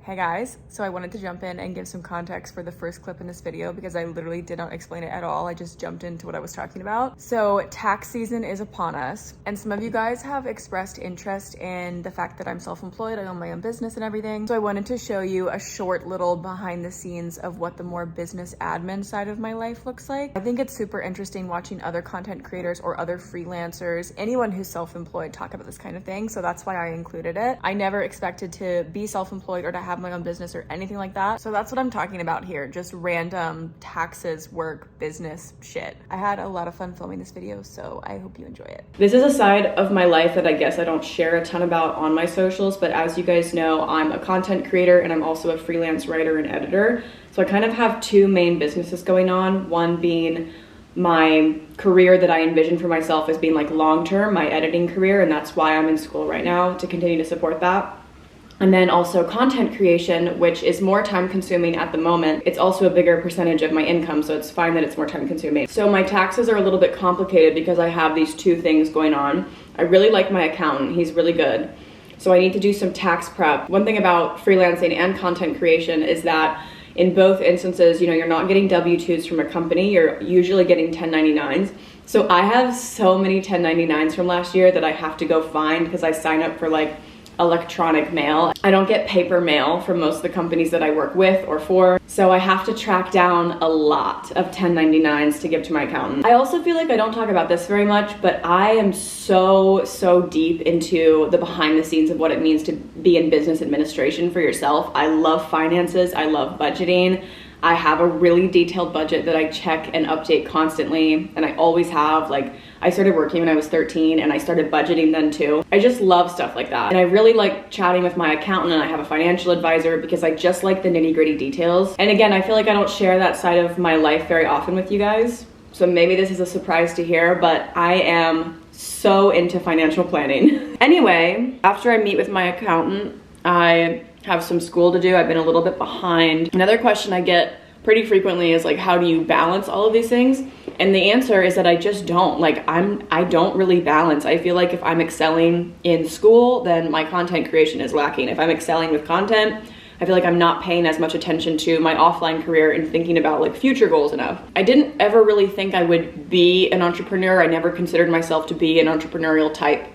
Hey guys, so I wanted to jump in and give some context for the first clip in this video because I literally did not explain it at all. I just jumped into what I was talking about. So tax season is upon us, and some of you guys have expressed interest in the fact that I'm self-employed, I own my own business and everything. So I wanted to show you a short little behind the scenes of what the more business admin side of my life looks like. I think it's super interesting watching other content creators or other freelancers, anyone who's self-employed, talk about this kind of thing. So that's why I included it. I never expected to be self-employed or to have my own business or anything like that. So that's what I'm talking about here, just random taxes, work, business shit. I had a lot of fun filming this video, so I hope you enjoy it. This is a side of my life that I guess I don't share a ton about on my socials, but as you guys know, I'm a content creator and I'm also a freelance writer and editor. So I kind of have two main businesses going on, one being my career that I envision for myself as being like long-term, my editing career, and that's why I'm in school right now, to continue to support that. And then also content creation, which is more time consuming at the moment. It's also a bigger percentage of my income, so it's fine that it's more time consuming. So my taxes are a little bit complicated because I have these two things going on. I really like my accountant, he's really good. So I need to do some tax prep. One thing about freelancing and content creation is that in both instances, you're not getting W-2s from a company, you're usually getting 1099s. So I have so many 1099s from last year that I have to go find because I sign up for like electronic mail. I don't get paper mail from most of the companies that I work with or for, so I have to track down a lot of 1099s to give to my accountant. I also feel like I don't talk about this very much, but I am so deep into the behind the scenes of what it means to be in business administration for yourself. I love finances, I love budgeting. I have a really detailed budget that I check and update constantly, and I always have. Like, I started working when I was 13 and I started budgeting then too. I just love stuff like that. And I really like chatting with my accountant, and I have a financial advisor because I just like the nitty-gritty details. And again, I feel like I don't share that side of my life very often with you guys. So maybe this is a surprise to hear, but I am so into financial planning. Anyway, after I meet with my accountant, I have some school to do. I've been a little bit behind. Another question I get pretty frequently is like, how do you balance all of these things? And the answer is that I just don't. Like, I don't really balance. I feel like if I'm excelling in school, then my content creation is lacking. If I'm excelling with content, I feel like I'm not paying as much attention to my offline career and thinking about like future goals enough. I didn't ever really think I would be an entrepreneur. I never considered myself to be an entrepreneurial type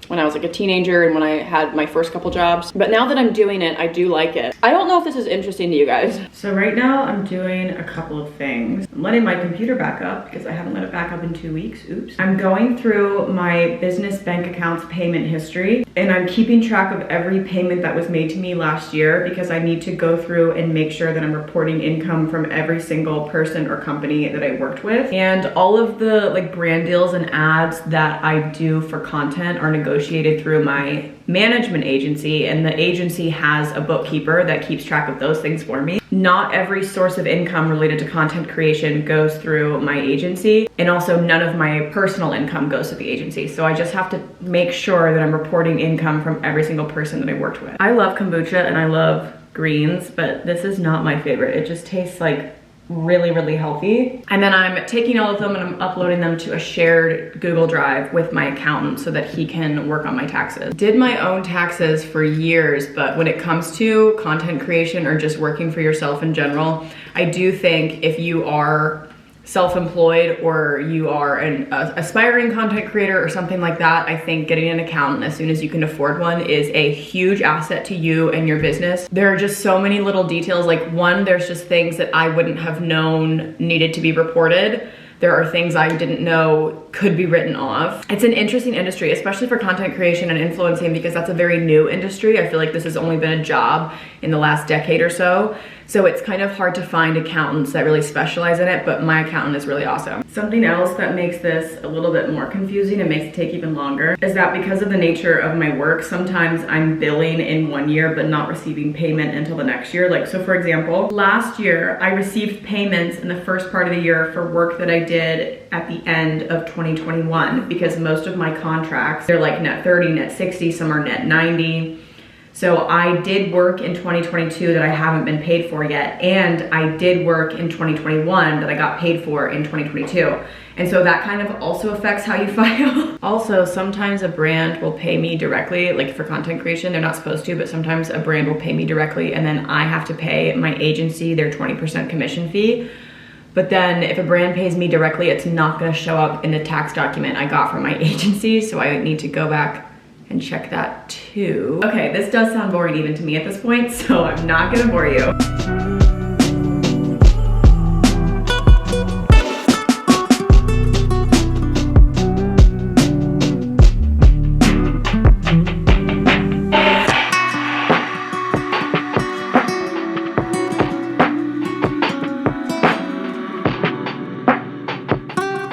when I was like a teenager and when I had my first couple jobs. But now that I'm doing it, I do like it. I don't know if this is interesting to you guys. So right now I'm doing a couple of things. I'm letting my computer back up because I haven't let it back up in 2 weeks. Oops. I'm going through my business bank account's payment history, and I'm keeping track of every payment that was made to me last year because I need to go through and make sure that I'm reporting income from every single person or company that I worked with. And all of the like brand deals and ads that I do for content are negotiated through my management agency, and the agency has a bookkeeper that keeps track of those things for me. Not every source of income related to content creation goes through my agency, and also none of my personal income goes to the agency. So I just have to make sure that I'm reporting income from every single person that I worked with. I love kombucha and I love greens, but this is not my favorite. It just tastes like really healthy. And then I'm taking all of them and I'm uploading them to a shared Google Drive with my accountant so that he can work on my taxes. Did my own taxes for years, but when it comes to content creation or just working for yourself in general, I do think if you are self-employed or you are an aspiring content creator or something like that, I think getting an accountant as soon as you can afford one is a huge asset to you and your business. There are just so many little details. Like, one, there's just things that I wouldn't have known needed to be reported. There are things I didn't know could be written off. It's an interesting industry, especially for content creation and influencing, because that's a very new industry. I feel like this has only been a job in the last decade or so. So it's kind of hard to find accountants that really specialize in it, but my accountant is really awesome. Something else that makes this a little bit more confusing and makes it take even longer is that because of the nature of my work, sometimes I'm billing in one year but not receiving payment until the next year. Like, so for example, last year I received payments in the first part of the year for work that I did at the end of 2021, because most of my contracts, they're like net 30, net 60, some are net 90. So I did work in 2022 that I haven't been paid for yet, and I did work in 2021 that I got paid for in 2022. And so that kind of also affects how you file. Also, sometimes a brand will pay me directly, like for content creation, they're not supposed to, but sometimes a brand will pay me directly and then I have to pay my agency their 20% commission fee. But then if a brand pays me directly, it's not gonna show up in the tax document I got from my agency, so I need to go back and check that too. Okay, this does sound boring even to me at this point, so I'm not gonna bore you.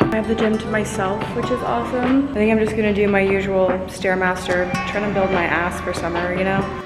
I have the gym to myself, which is awesome. I think I'm just gonna do my usual Stairmaster, trying to build my ass for summer, you know?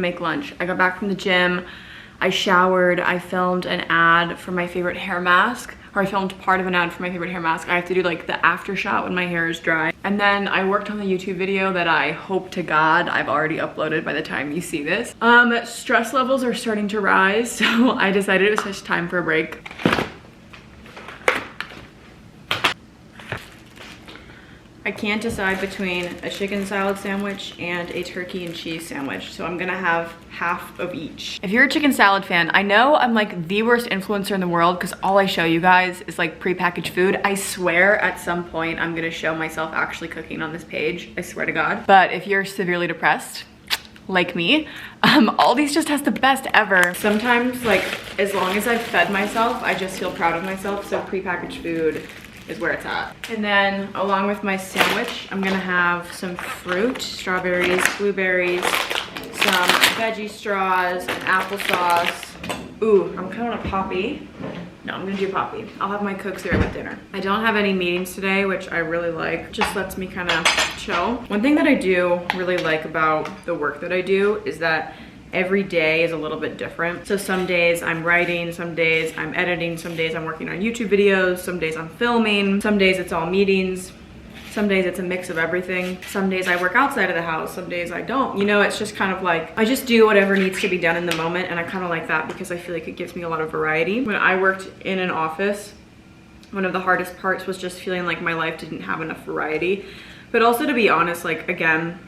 Make lunch. I got back from the gym, I showered, I filmed an ad for my favorite hair mask, or I filmed part of an ad for my favorite hair mask. I have to do like the after shot when my hair is dry. And then I worked on the YouTube video that I hope to God I've already uploaded by the time you see this. Stress levels are starting to rise, so I decided it was just time for a break. I can't decide between a chicken salad sandwich and a turkey and cheese sandwich, so I'm gonna have half of each. If you're a chicken salad fan, I know I'm like the worst influencer in the world because all I show you guys is like prepackaged food. I swear at some point I'm gonna show myself actually cooking on this page, I swear to God. But if you're severely depressed, like me, Aldi's just has the best ever. Sometimes, like, as long as I've fed myself, I just feel proud of myself, so prepackaged food is where it's at. And then along with my sandwich, I'm gonna have some fruit, strawberries, blueberries, some veggie straws, and applesauce. Ooh, I'm kind of a poppy. No, I'm gonna do poppy. I'll have my Coke Zero with dinner. I don't have any meetings today, which I really like. Just lets me kind of chill. One thing that I do really like about the work that I do is that every day is a little bit different. So some days I'm writing, some days I'm editing, some days I'm working on YouTube videos, some days I'm filming, some days it's all meetings, some days it's a mix of everything. Some days I work outside of the house, some days I don't. You know, it's just kind of like, I just do whatever needs to be done in the moment, and I kind of like that because I feel like it gives me a lot of variety. When I worked in an office, one of the hardest parts was just feeling like my life didn't have enough variety. But also, to be honest, like, again,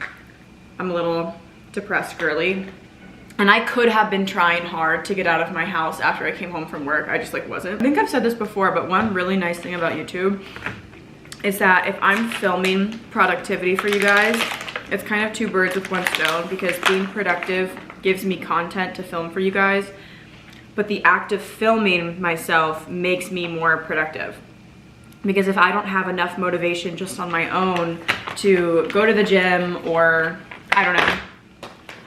I'm a little depressed girly. And I could have been trying hard to get out of my house after I came home from work. I just like wasn't. I think I've said this before, but one really nice thing about YouTube is that if I'm filming productivity for you guys, it's kind of two birds with one stone, because being productive gives me content to film for you guys, but the act of filming myself makes me more productive. Because if I don't have enough motivation just on my own to go to the gym, or I don't know,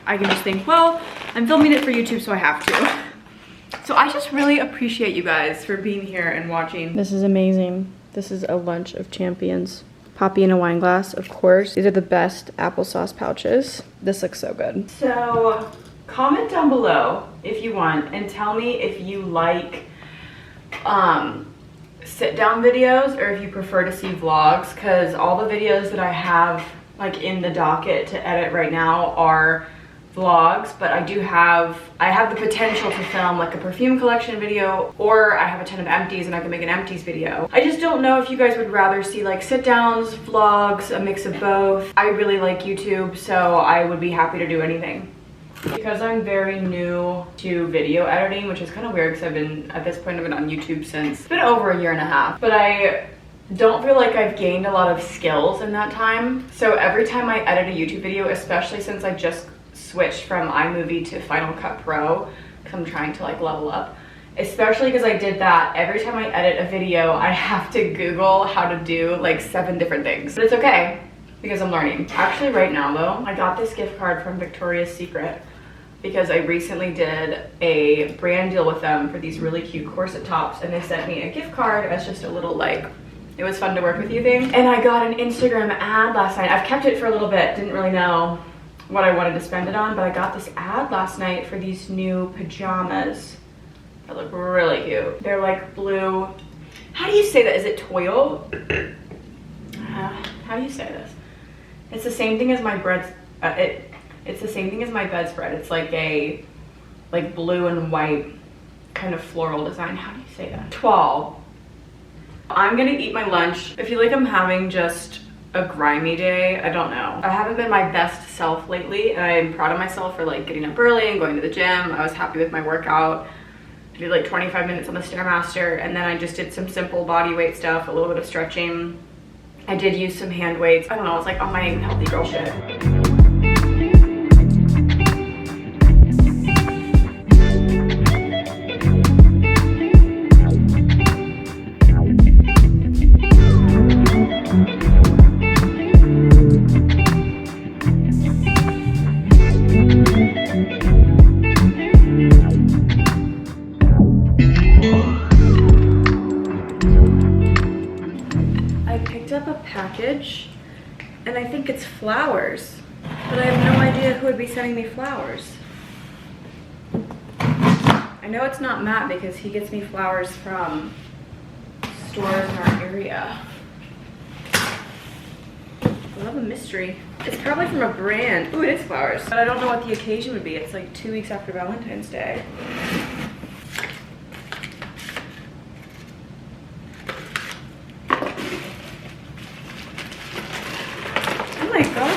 I can just think, well, I'm filming it for YouTube, so I have to. So I just really appreciate you guys for being here and watching. This is amazing. This is a lunch of champions. Poppy in a wine glass, of course. These are the best applesauce pouches. This looks so good. So comment down below if you want and tell me if you like sit down videos or if you prefer to see vlogs, because all the videos that I have like in the docket to edit right now are vlogs, but I have the potential to film like a perfume collection video, or I have a ton of empties and I can make an empties video. I just don't know if you guys would rather see like sit downs, vlogs, a mix of both. I really like YouTube, so I would be happy to do anything. Because I'm very new to video editing, which is kind of weird because at this point I've been on YouTube since, it's been over a year and a half, but I don't feel like I've gained a lot of skills in that time. So every time I edit a YouTube video, especially since I just switched from iMovie to Final Cut Pro, because I'm trying to like level up, especially because I did that. Every time I edit a video, I have to Google how to do like 7 different things. But it's okay, because I'm learning. Actually, right now though, I got this gift card from Victoria's Secret because I recently did a brand deal with them for these really cute corset tops, and they sent me a gift card as just a little like, it was fun to work with you thing. And I got an Instagram ad last night. I've kept it for a little bit, didn't really know what I wanted to spend it on, but I got this ad last night for these new pajamas that look really cute. They're like blue. How do you say that? Is it toil? How do you say this? It's the same thing as my bread. It's the same thing as my bedspread. It's like a blue and white kind of floral design. How do you say that? Toile. I'm gonna eat my lunch. I feel like I'm having just a grimy day. I don't know. I haven't been my best self lately, and I'm proud of myself for like getting up early and going to the gym. I was happy with my workout. I did like 25 minutes on the Stairmaster, and then I just did some simple body weight stuff, a little bit of stretching. I did use some hand weights. I don't know, it's like all my healthy girl shit. And I think it's flowers, but I have no idea who would be sending me flowers. I know it's not Matt because he gets me flowers from stores in our area. I love a mystery. It's probably from a brand. Ooh, it is flowers, but I don't know what the occasion would be. It's like 2 weeks after Valentine's Day.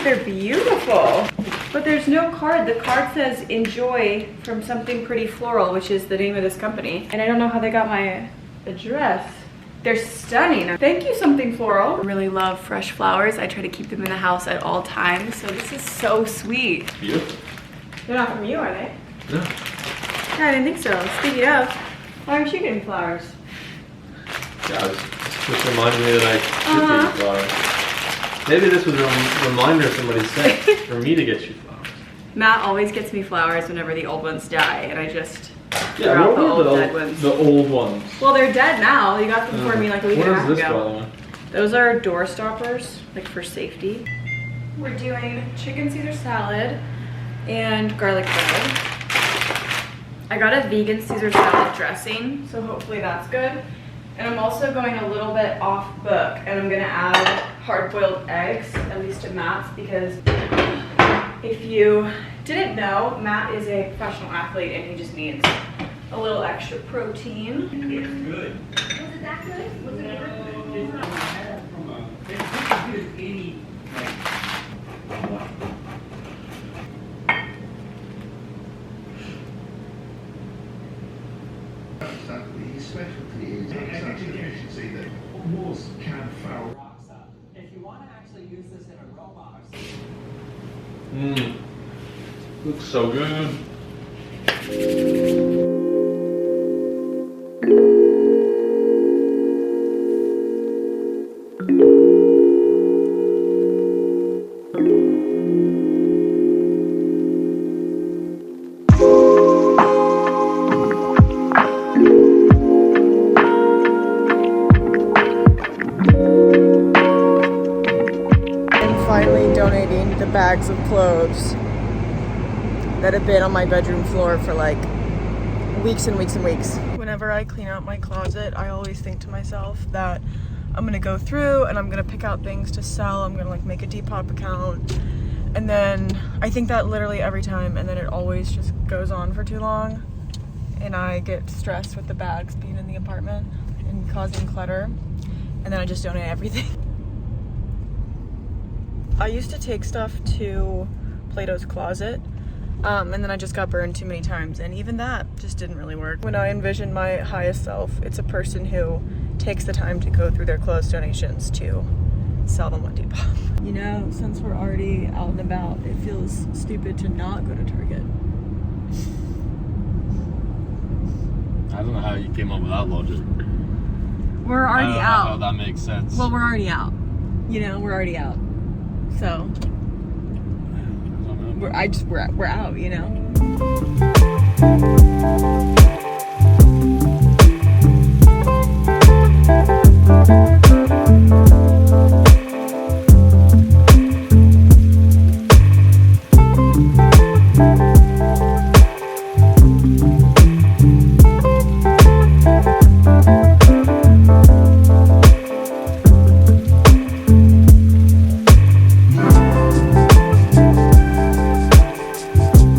They're beautiful, but there's no card. The card says enjoy from something pretty floral, which is the name of this company, and I don't know how they got my address. They're stunning. Thank you, something floral. I really love fresh flowers. I try to keep them in the house at all times, so this is so sweet. Beautiful. They're not from you, are they? No. Yeah, I didn't think so. Speaking of, why aren't you getting flowers? Yeah, just reminded me that I should get flowers. Maybe this was a reminder somebody sent for me to get you flowers. Matt always gets me flowers whenever the old ones die, and I just throw out the old dead ones. The old ones. Well, they're dead now. You got them for me like a week and a half ago. What is this, by the way? Those are door stoppers, like for safety. We're doing chicken Caesar salad and garlic bread. I got a vegan Caesar salad dressing, so hopefully that's good. And I'm also going a little bit off book, and I'm gonna add hard-boiled eggs, at least to Matt's, because if you didn't know, Matt is a professional athlete and he just needs a little extra protein. It's good. Was it that good? Was it specialty is efficiency that wars can foul. If you want to actually use this in a robot. Looks so good. Bags of clothes that have been on my bedroom floor for like weeks and weeks and weeks. Whenever I clean out my closet, I always think to myself that I'm gonna go through and I'm gonna pick out things to sell. I'm gonna like make a Depop account, and then I think that literally every time, and then it always just goes on for too long, and I get stressed with the bags being in the apartment and causing clutter, and then I just donate everything. I used to take stuff to Plato's Closet, and then I just got burned too many times, and even that just didn't really work. When I envision my highest self, it's a person who takes the time to go through their clothes donations to sell them on Depop. You know, since we're already out and about, it feels stupid to not go to Target. don't know how you came up with that logic. We're I already don't know how out. that makes sense. Well, we're already out. You know, we're already out. So we're out. You know.